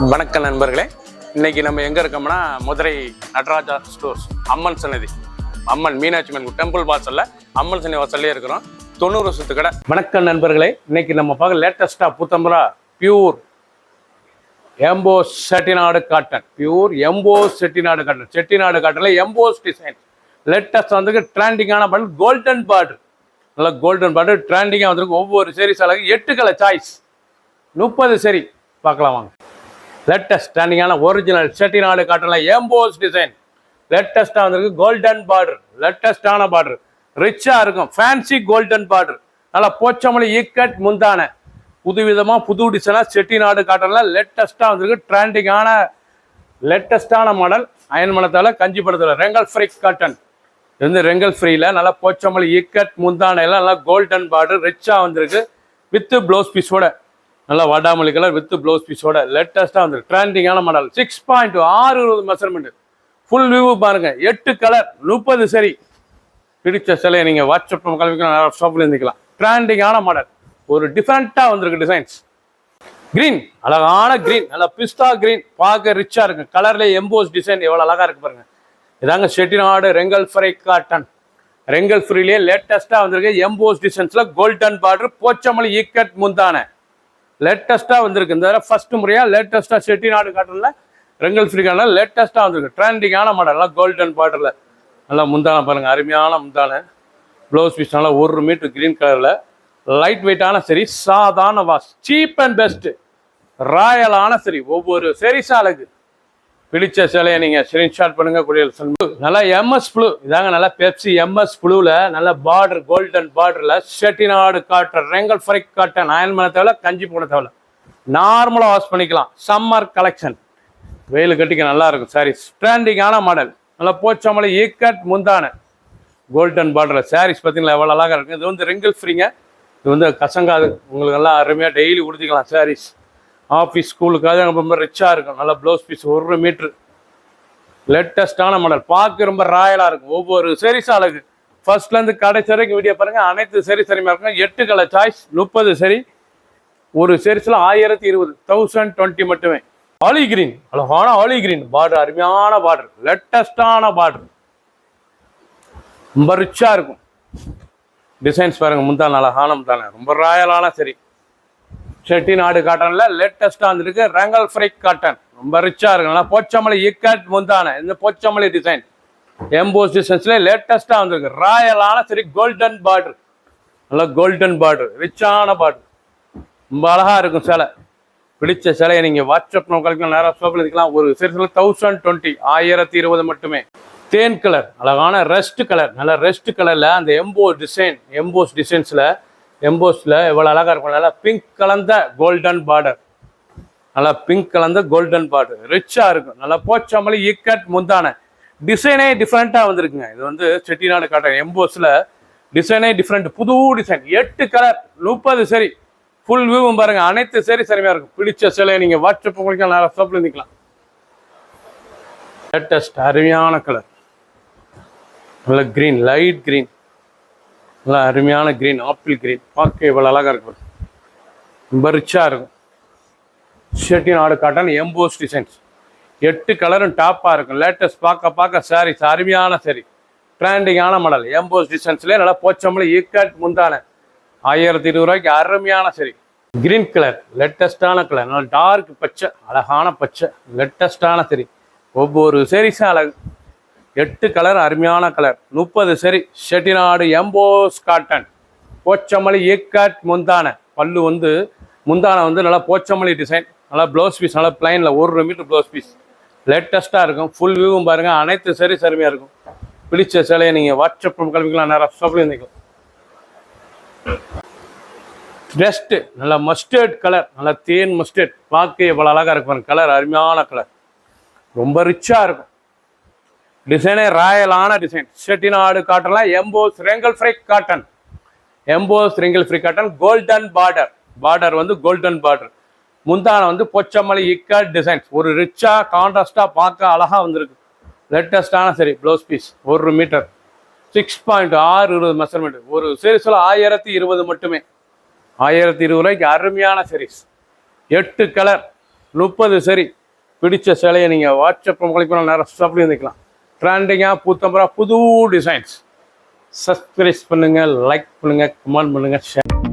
வணக்கம் நண்பர்களே, இன்னைக்கு நம்ம எங்க இருக்கோம்னா மதுரை நடராஜா ஸ்டோர்ஸ் அம்மன் சன்னதி, அம்மன் மீனாட்சி அம்மன் டெம்பிள் வாசல்ல அம்மன் சன்னதி வாசல்லே இருக்கிறோம். 90 வருஷத்து கடை. வணக்கம் நண்பர்களே, இன்னைக்கு நம்ம பார்க்க லேட்டஸ்டா புத்தம்பரா pure emboss Chettinad cotton, pure emboss Chettinad cotton. Chettinad காட்டன்ல எம்போஸ் டிசைன் லேட்டஸ்ட் வந்து ட்ரெண்டிங்கான பாடல், கோல்டன் பார்டர். நல்லா கோல்டன் பார்டர் ட்ரெண்டிங்காக வந்திருக்கு. ஒவ்வொரு சீரீஸ் அழகு 8 கலர் சாய்ஸ், 30 சரி பார்க்கலாம் வாங்க. லேட்டஸ்ட் ட்ரெண்டிங்கான ஒரிஜினல் செட்டிநாடு காட்டன்ல எம்போஸ் டிசைன் லேட்டஸ்டாக வந்திருக்கு. கோல்டன் பார்டர், லேட்டஸ்டான பார்டர், ரிச்சாக இருக்கும். ஃபேன்சி கோல்டன் பார்டர், நல்லா போச்சமல்லி ஈக்கட் முந்தான, புதுவிதமாக புது டிசைனாக செட்டிநாடு காட்டன்ல லேட்டஸ்டாக வந்திருக்கு. ட்ரெண்டிங்கான லேட்டஸ்டான மாடல், அயன் மனத்தால் கஞ்சி படத்தில் ரெங்கல் ஃப்ரீ காட்டன். இது வந்து ரெங்கல் ஃப்ரீல நல்லா போச்சமல்லி ஈக்கட் முந்தான எல்லாம் நல்லா கோல்டன் பார்டர் ரிச்சாக வந்திருக்கு. வித் ப்ளவுஸ் பீஸோட நல்லா வடாமல்லி கலர் வித் ப்ளவுஸ் பீஸோட லேட்டஸ்ட்டாக வந்து ட்ரெண்டிங்கான மாடல். 6.6 மெஷர்மெண்ட், ஃபுல் வியூ பாருங்க. 8 கலர், 30 சரி. பிடிச்ச சிலையை நீங்கள் வாட்ஸ்அப் கிளம்பிக்கலாம், ஷாப்பில் இருந்துக்கலாம். ட்ரெண்டிங்கான மாடல், ஒரு டிஃப்ரெண்ட்டாக வந்திருக்கு டிசைன்ஸ். கிரீன், அழகான கிரீன், நல்லா பிஸ்தா கிரீன், பார்க்க ரிச்சாக இருக்கு. கலர்லேயே எம்போஸ் டிசைன் எவ்வளோ அழகாக இருக்கு பாருங்க. இதாங்க செட்டிநாடு ரெங்கல் ஃப்ரை காட்டன். ரெங்கல் ஃப்ரீலேயே லேட்டஸ்ட்டாக வந்திருக்கு. எம்போஸ் டிசைன்ஸில் கோல்டன் பார்டர், போச்சமல்லி ஈக்கட் முந்தான லேட்டஸ்ட்டாக வந்திருக்கு. இந்த தடவை ஃபர்ஸ்ட் முறையாக லேட்டஸ்ட்டாக செட்டிநாடு காட்டனில் ரெங்கல் ஃப்ரீ காட்டனில் லேட்டஸ்ட்டாக வந்திருக்கு. ட்ரெண்டிங்கான மாடல், நல்லா கோல்டன் பார்டரில் நல்லா முந்தான பாருங்கள், அருமையான முந்தான. ப்ளவுஸ் பீஸ் நல்லா 1 மீட்டர் கிரீன் கலரில், லைட் வெயிட்டான சரி, சாதாரண வாஷ், சீப் அண்ட் பெஸ்ட்டு, ராயலான சரி. ஒவ்வொரு சரிசா அழகு. பிடிச்ச சிலையை நீங்கள் ஸ்க்ரீன்ஷாட் பண்ணுங்கள். குடியரசு நல்லா எம்எஸ் ப்ளூ, இதாங்க நல்லா பெப்சி எம்எஸ் ப்ளூவில் நல்ல பார்டர், கோல்டன் பார்டரில் Chettinad cotton wrinkle free cotton. Iron பண்ண தேவை, கஞ்சி போட தேவை, நார்மலாக வாஷ் பண்ணிக்கலாம். சம்மர் கலெக்ஷன், வெயில் கட்டிக்க நல்லா இருக்கும் சாரீஸ். ட்ரெண்டிங்கான மாடல், நல்லா போச்சமல்லி ஈக்கட் முந்தான கோல்டன் பார்டரில் சாரீஸ் பார்த்தீங்களா எவ்வளோ அழகாக இருக்கும். இது வந்து ரெங்கல் ஃப்ரீங்க, இது வந்து கசங்காது, உங்களுக்கு நல்லா அருமையாக டெய்லி கொடுத்துக்கலாம் சாரீஸ். ஆஃபீஸ் ஸ்கூலுக்காக ரொம்ப ரிச்சாக இருக்கும். நல்லா ப்ளவுஸ் பீஸ் 1 மீட்ரு, லேட்டஸ்டான மாடல், பார்க்க ரொம்ப ராயலாக இருக்கும். ஒவ்வொரு சரிசா அழகு. ஃபர்ஸ்ட்லேருந்து கடைசி வரைக்கும் வீடியோ பாருங்கள். அனைத்து சரி சரிமா இருக்கும். 8 கலர் சாய்ஸ், 30 சரி. ஒரு சரிசில் 1020, 1020 மட்டுமே. ஆலி கிரீன், அழகான ஆலி கிரீன் பார்டர், அருமையான பார்டர், லேட்டஸ்டான பார்டர், ரொம்ப ரிச்சாக இருக்கும். டிசைன்ஸ் பாருங்கள், முந்தான அழகான முந்தான, ரொம்ப ராயலான சரி. செட்டிநாடு காட்டன்ல லேட்டஸ்டா வந்துருக்கு. ரெங்கல் ஃப்ரை காட்டன், ரொம்ப ரிச்சா இருக்கு. நல்லா போச்சமல்லி ஈக்கட் முந்தான, இந்த போச்சமல்லி டிசைன் எம்போஸ் டிசைன்ஸ்ல லேட்டஸ்டா வந்திருக்கு. ராயலான சரி, கோல்டன் பார்டர், நல்லா கோல்டன் பார்டர், ரிச்சான பார்டர், ரொம்ப அழகா இருக்கும் சேலை. பிடிச்ச சிலையை நீங்க வாட்ஸ்அப் நோக்கலாம், நேரம் ஷாப்பில் இருக்கலாம். ஒரு சிறுசில 1020, 1020 மட்டுமே. தேன் கலர், அழகான ரெஸ்ட் கலர், நல்லா ரெஸ்ட் கலர்ல அந்த எம்போஸ் டிசைன்ஸ்ல எம்போஸில் எவ்வளோ அழகாக இருக்கும். நல்லா பிங்க் கலந்த கோல்டன் பார்டர், நல்லா பிங்க் கலந்த கோல்டன் பார்டர், ரிச்சாக இருக்கும். நல்லா போச்சமல்லி ஈக்கட் முந்தான, டிசைனே டிஃப்ரெண்ட்டாக வந்திருக்குங்க. இது வந்து செட்டிநாடு காட்டன் எம்போஸில் டிசைனே டிஃப்ரெண்ட், புது டிசைன். 8 கலர், 30 சரி. ஃபுல் வியூவும் பாருங்கள், அனைத்து சரி சரியாக இருக்கும். பிடிச்ச சிலையை நீங்கள் வாட்ஸ்அப் உங்களுக்கு நேரம் ஷாப்பில் இருந்துக்கலாம். லேட்டஸ்ட் அருமையான கலர், நல்ல க்ரீன், லைட் க்ரீன், நல்லா அருமையான கிரீன், ஆப்பிள் கிரீன், பார்க்க இவ்வளோ அழகாக இருக்கும், ரொம்ப ரிச்சாக இருக்கும். செட்டிநாடு காட்டன் எம்போஸ் டிசைன்ஸ், 8 கலரும் டாப்பாக இருக்கும். லேட்டஸ்ட் பார்க்க சாரீஸ், அருமையான சரி, ட்ரெண்டிங்கான மாடல். எம்போஸ் டிசைன்ஸ்லேயே நல்லா போச்சமல்லி ஈக்கட் முந்தான, 1020 ரூபாய்க்கு அருமையான சரி. கிரீன் கலர், லேட்டஸ்டான கலர், நல்லா டார்க் பச்சை, அழகான பச்சை, லேட்டஸ்டான சரி. ஒவ்வொரு சரிஸும் அழகு. 8 கலர், அருமையான கலர், 30 சரி. செட்டிநாடு எம்போஸ் காட்டன், போச்சமல்லி ஈக்கட் முந்தான. பல்லு வந்து முந்தான வந்து நல்லா போச்சமல்லி டிசைன், நல்லா ப்ளவுஸ் பீஸ் நல்லா பிளைனில் 1 மீட்டர் ப்ளவுஸ் பீஸ், லேட்டஸ்ட்டாக இருக்கும். ஃபுல் வியூவும் பாருங்கள், அனைத்து சரி சரிமையாக இருக்கும். பிடிச்ச சிலையை நீங்கள் வாட்ஸ்அப் கிளம்பிக்கலாம், நேரம் ஷாப்பில் இருந்துக்கலாம். ட்ரெஸ்ட்டு நல்லா மஸ்டர்ட் கலர், நல்லா தேன் மஸ்டர்ட், பார்க்க இவ்வளோ அழகாக இருக்கும். கலர் அருமையான கலர், ரொம்ப ரிச்சாக இருக்கும். டிசைனே ராயலான டிசைன். செட்டிநாடு காட்டன்ல emboss wrinkle free cotton, emboss wrinkle free cotton, golden border, border வந்து கோல்டன் பார்டர், முந்தான வந்து போச்சமல்லி ஈக்கட் டிசைன்ஸ், ஒரு ரிச்சா கான்ட்ராஸ்டா பார்க்க அழகா வந்திருக்கு. லேட்டஸ்டான சரி, ப்ளவுஸ் பீஸ் 1 மீட்டர், 6.6 மெஷர்மெண்ட். ஒரு சீரீஸில் 1020 மட்டுமே. 1020 ரூபாய்க்கு அருமையான சீரீஸ். 8 கலர், 30 சரி பிடிச்ச சேலையை நீங்கள் வாட்ஸ்அப் மூலிமா நேரம் ஷாப்லேயும் இருந்துக்கலாம். ட்ரெண்டிங்காக புத்தம்பரா புது டிசைன்ஸ். சப்ஸ்கிரைப் பண்ணுங்கள், லைக் பண்ணுங்கள், கமெண்ட் பண்ணுங்கள், ஷேர்.